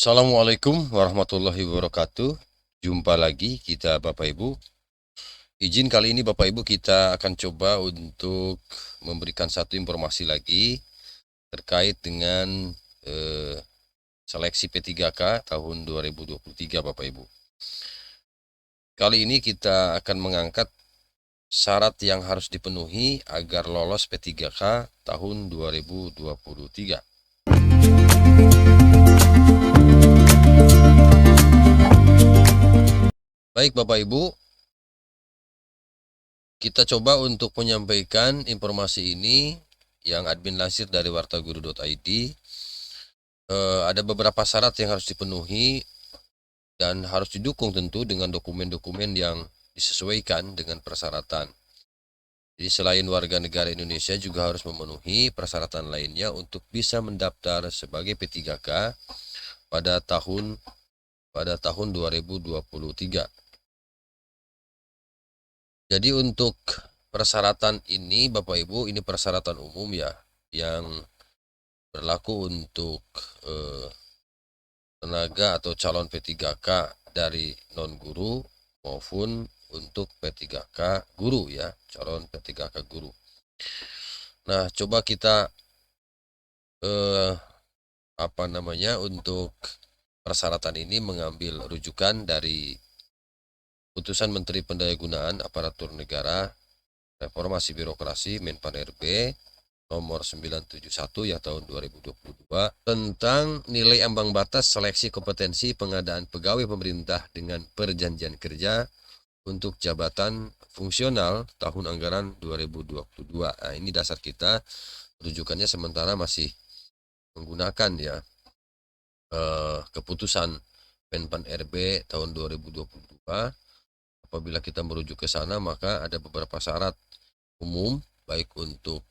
Assalamualaikum warahmatullahi wabarakatuh. Jumpa lagi kita Bapak Ibu. Izin kali ini Bapak Ibu kita akan coba untuk memberikan satu informasi lagi terkait dengan eh, seleksi P3K tahun 2023 Bapak Ibu. Kali ini kita akan mengangkat syarat yang harus dipenuhi agar lolos P3K tahun 2023. Baik Bapak Ibu, kita coba untuk menyampaikan informasi ini yang admin lansir dari wartaguru.id. Ada beberapa syarat yang harus dipenuhi dan harus didukung tentu dengan dokumen-dokumen yang disesuaikan dengan persyaratan. Jadi selain warga negara Indonesia juga harus memenuhi persyaratan lainnya untuk bisa mendaftar sebagai P3K pada tahun 2023. Jadi untuk persyaratan ini Bapak Ibu, ini persyaratan umum ya yang berlaku untuk tenaga atau calon P3K dari non-guru maupun untuk P3K guru ya, calon P3K guru. Nah, coba kita untuk persyaratan ini mengambil rujukan dari Putusan Menteri Pendayagunaan Aparatur Negara Reformasi Birokrasi Menpan RB nomor 971 ya tahun 2022 tentang nilai ambang batas seleksi kompetensi pengadaan pegawai pemerintah dengan perjanjian kerja untuk jabatan fungsional tahun anggaran 2022. Nah, ini dasar kita, rujukannya sementara masih menggunakan ya keputusan Menpan RB tahun 2022. Apabila kita merujuk ke sana maka ada beberapa syarat umum baik untuk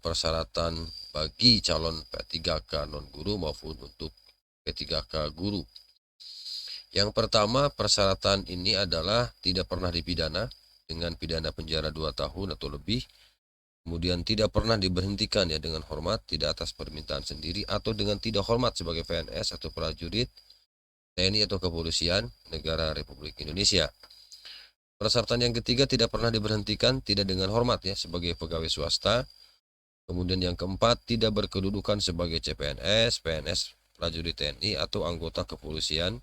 persyaratan bagi calon P3K non-guru maupun untuk P3K guru. Yang pertama, persyaratan ini adalah tidak pernah dipidana dengan pidana penjara 2 tahun atau lebih, kemudian tidak pernah diberhentikan ya dengan hormat, tidak atas permintaan sendiri atau dengan tidak hormat sebagai PNS atau prajurit TNI atau kepolisian negara Republik Indonesia. Persyaratan yang ketiga, tidak pernah diberhentikan tidak dengan hormat ya sebagai pegawai swasta. Kemudian yang keempat, tidak berkedudukan sebagai CPNS, PNS, prajurit TNI, atau anggota kepolisian.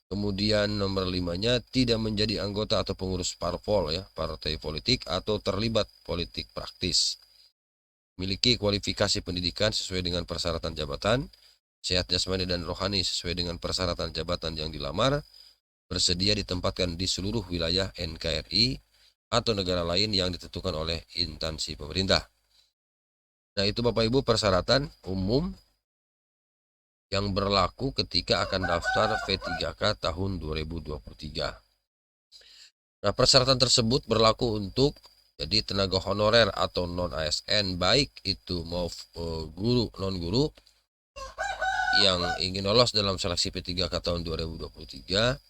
Kemudian nomor 5-nya, tidak menjadi anggota atau pengurus parpol ya, partai politik, atau terlibat politik praktis. Memiliki kualifikasi pendidikan sesuai dengan persyaratan jabatan, sehat jasmani dan rohani sesuai dengan persyaratan jabatan yang dilamar, bersedia ditempatkan di seluruh wilayah NKRI atau negara lain yang ditentukan oleh instansi pemerintah. Nah, itu Bapak Ibu persyaratan umum yang berlaku ketika akan daftar P3K tahun 2023. Nah, persyaratan tersebut berlaku untuk jadi tenaga honorer atau non-ASN baik itu mau guru non-guru yang ingin lolos dalam seleksi P3K tahun 2023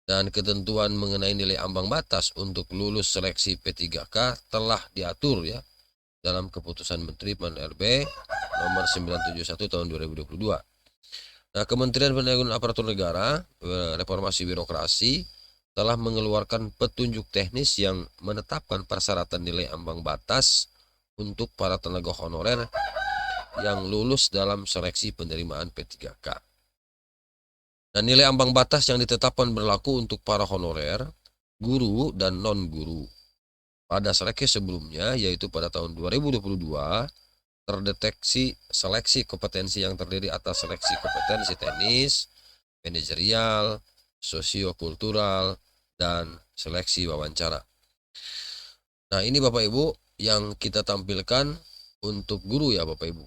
dan ketentuan mengenai nilai ambang batas untuk lulus seleksi P3K telah diatur ya dalam keputusan Menteri PAN-RB nomor 971 tahun 2022. Nah, Kementerian Pendayagunaan Aparatur Negara Reformasi Birokrasi telah mengeluarkan petunjuk teknis yang menetapkan persyaratan nilai ambang batas untuk para tenaga honorer yang lulus dalam seleksi penerimaan P3K. Dan nilai ambang batas yang ditetapkan berlaku untuk para honorer, guru, dan non-guru. Pada seleksi sebelumnya, yaitu pada tahun 2022, terdeteksi seleksi kompetensi yang terdiri atas seleksi kompetensi teknis, manajerial, sosiokultural, dan seleksi wawancara. Nah, ini Bapak Ibu yang kita tampilkan untuk guru ya Bapak Ibu.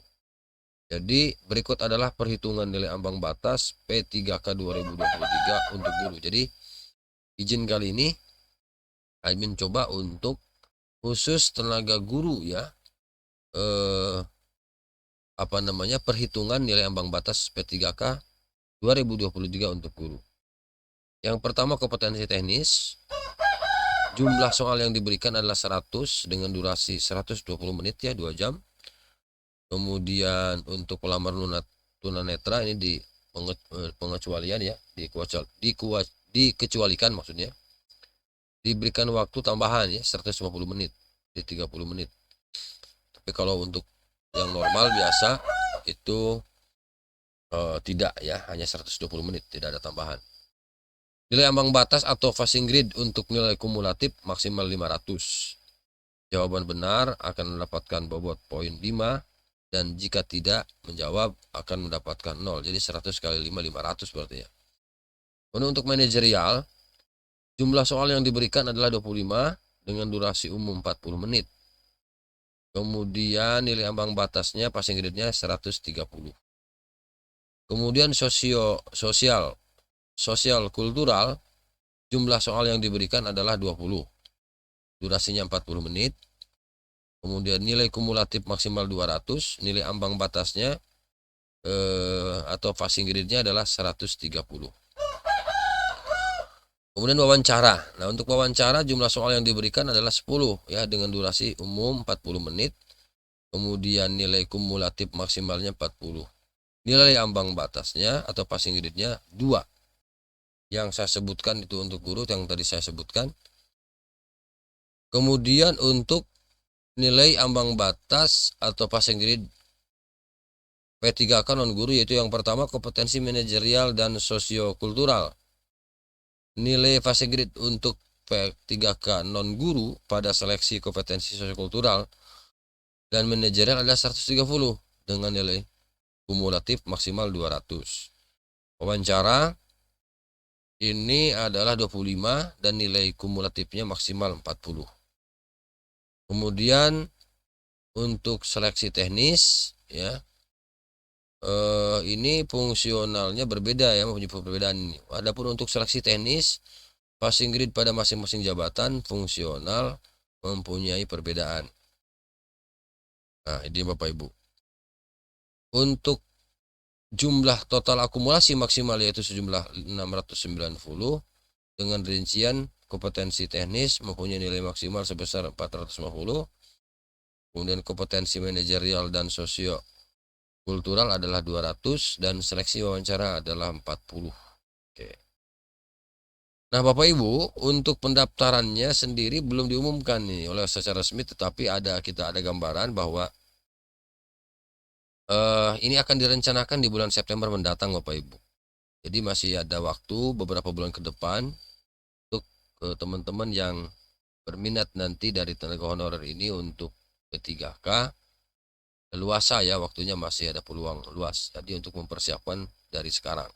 Jadi berikut adalah perhitungan nilai ambang batas P3K 2023 untuk guru. Jadi izin kali ini admin coba untuk khusus tenaga guru ya perhitungan nilai ambang batas P3K 2023 untuk guru. Yang pertama kompetensi teknis. Jumlah soal yang diberikan adalah 100 dengan durasi 120 menit ya 2 jam. Kemudian untuk pelamar tunanetra ini pengecualian ya, dikecualikan maksudnya, diberikan waktu tambahan ya 150 menit di 30 menit. Tapi kalau untuk yang normal biasa itu tidak ya, hanya 120 menit, tidak ada tambahan. Nilai ambang batas atau passing grade untuk nilai kumulatif maksimal 500. Jawaban benar akan mendapatkan bobot poin 5, dan jika tidak menjawab akan mendapatkan 0. Jadi 100 kali 5, 500 berarti ya. Kemudian untuk manajerial, jumlah soal yang diberikan adalah 25 dengan durasi umum 40 menit. Kemudian nilai ambang batasnya passing grade-nya 130. Kemudian sosial kultural, jumlah soal yang diberikan adalah 20. Durasinya 40 menit. Kemudian nilai kumulatif maksimal 200, nilai ambang batasnya atau passing grade-nya adalah 130. Kemudian wawancara. Nah, untuk wawancara jumlah soal yang diberikan adalah 10 ya, dengan durasi umum 40 menit. Kemudian nilai kumulatif maksimalnya 40. Nilai ambang batasnya atau passing grade-nya 2. Yang saya sebutkan itu untuk guru yang tadi saya sebutkan. Kemudian untuk nilai ambang batas atau passing grade P3K non guru, yaitu yang pertama kompetensi manajerial dan sosiokultural. Nilai passing grade untuk P3K non guru pada seleksi kompetensi sosiokultural dan manajerial adalah 130 dengan nilai kumulatif maksimal 200. Wawancara ini adalah 25 dan nilai kumulatifnya maksimal 40. Kemudian untuk seleksi teknis ya, ini fungsionalnya berbeda ya, mempunyai perbedaan ini. Adapun untuk seleksi teknis, passing grade pada masing-masing jabatan fungsional mempunyai perbedaan. Nah, ini Bapak Ibu. Untuk jumlah total akumulasi maksimal yaitu sejumlah 690 dengan rincian kompetensi teknis mempunyai nilai maksimal sebesar 450. Kemudian kompetensi manajerial dan sosio kultural adalah 200 dan seleksi wawancara adalah 40. Oke. Nah, Bapak Ibu, untuk pendaftarannya sendiri belum diumumkan nih oleh secara resmi, tetapi kita ada gambaran bahwa ini akan direncanakan di bulan September mendatang, Bapak Ibu. Jadi masih ada waktu beberapa bulan ke depan untuk teman-teman yang berminat nanti dari tenaga honorer ini untuk P3K. Luasa ya, waktunya masih ada peluang luas. Jadi untuk mempersiapkan dari sekarang.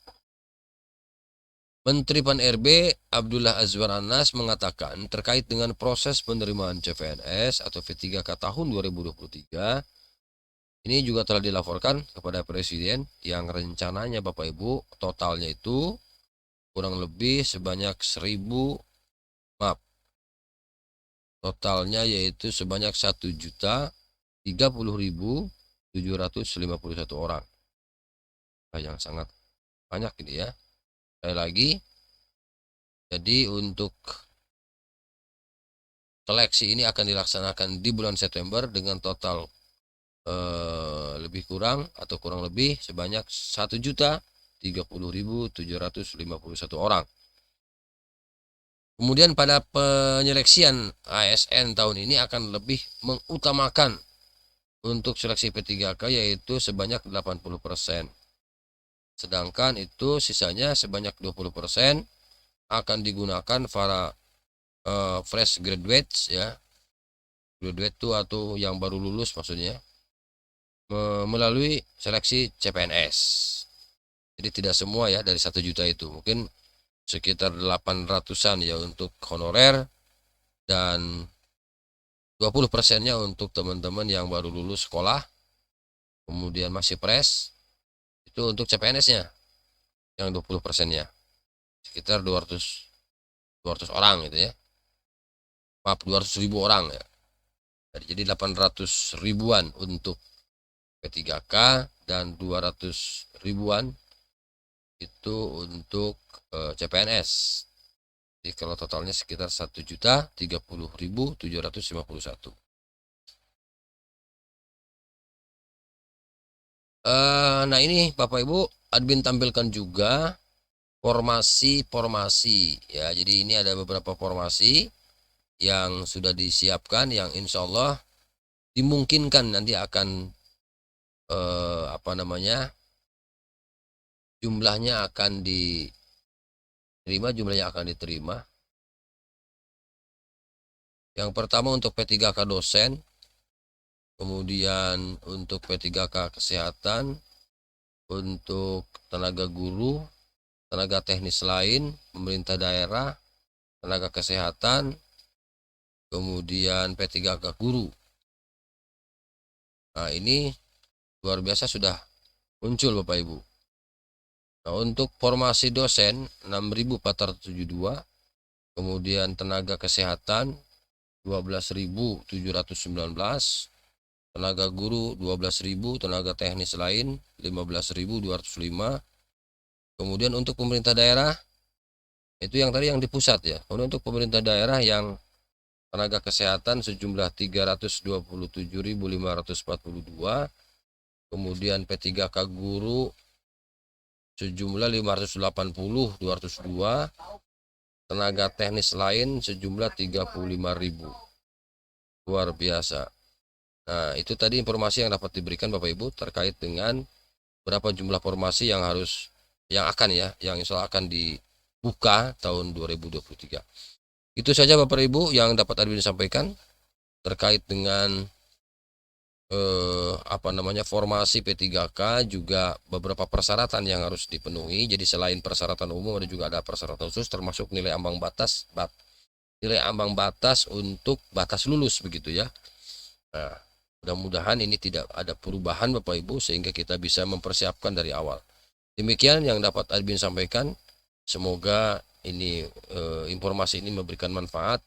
Menteri Pan-RB Abdullah Azwar Anas mengatakan terkait dengan proses penerimaan CPNS atau P3K tahun 2023, ini juga telah dilaporkan kepada Presiden yang rencananya Bapak Ibu totalnya itu kurang lebih sebanyak totalnya yaitu sebanyak 1.030.751 orang. Yang sangat banyak ini ya. Sekali lagi, jadi untuk seleksi ini akan dilaksanakan di bulan September dengan total lebih kurang atau kurang lebih sebanyak 1.030.751 orang. Kemudian pada penyeleksian ASN tahun ini akan lebih mengutamakan untuk seleksi P3K yaitu sebanyak 80%. Sedangkan itu sisanya sebanyak 20% akan digunakan para fresh graduates ya. Graduate itu atau yang baru lulus maksudnya, melalui seleksi CPNS. Jadi tidak semua ya dari 1 juta itu, mungkin sekitar 800-an ya untuk honorer dan 20%-nya untuk teman-teman yang baru lulus sekolah, kemudian masih fresh, itu untuk CPNS-nya yang 20%-nya sekitar 200 orang gitu ya. Maaf, 200.000 orang ya. Jadi 800 ribuan untuk P3K dan 200 ribuan itu untuk CPNS. Jadi kalau totalnya sekitar 1.030.751. Nah ini Bapak Ibu, admin tampilkan juga formasi-formasi ya. Jadi ini ada beberapa formasi yang sudah disiapkan yang insya Allah dimungkinkan nanti akan apa namanya, jumlahnya akan diterima. Yang pertama untuk P3K dosen, kemudian untuk P3K kesehatan, untuk tenaga guru, tenaga teknis lain, pemerintah daerah, tenaga kesehatan, kemudian P3K guru. Nah ini luar biasa sudah muncul Bapak Ibu. Nah untuk formasi dosen 6.472, kemudian tenaga kesehatan 12.719, tenaga guru 12.000, tenaga teknis lain 15.205. Kemudian untuk pemerintah daerah itu yang tadi yang di pusat ya. Kemudian untuk pemerintah daerah yang tenaga kesehatan sejumlah 327.542, kemudian P3K guru sejumlah 580.202, tenaga teknis lain sejumlah 35.000. Luar biasa. Nah, itu tadi informasi yang dapat diberikan Bapak Ibu terkait dengan berapa jumlah formasi yang yang insya Allah akan dibuka tahun 2023. Itu saja Bapak Ibu yang dapat admin sampaikan terkait dengan formasi P3K, juga beberapa persyaratan yang harus dipenuhi. Jadi selain persyaratan umum ada persyaratan khusus, termasuk nilai ambang batas untuk batas lulus begitu ya. Nah, mudah-mudahan ini tidak ada perubahan Bapak Ibu sehingga kita bisa mempersiapkan dari awal. Demikian yang dapat admin sampaikan. Semoga ini informasi ini memberikan manfaat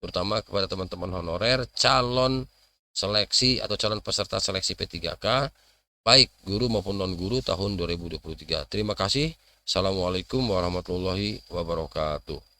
terutama kepada teman-teman honorer, calon seleksi atau calon peserta seleksi P3K baik guru maupun non guru tahun 2023. Terima kasih. Assalamualaikum warahmatullahi wabarakatuh.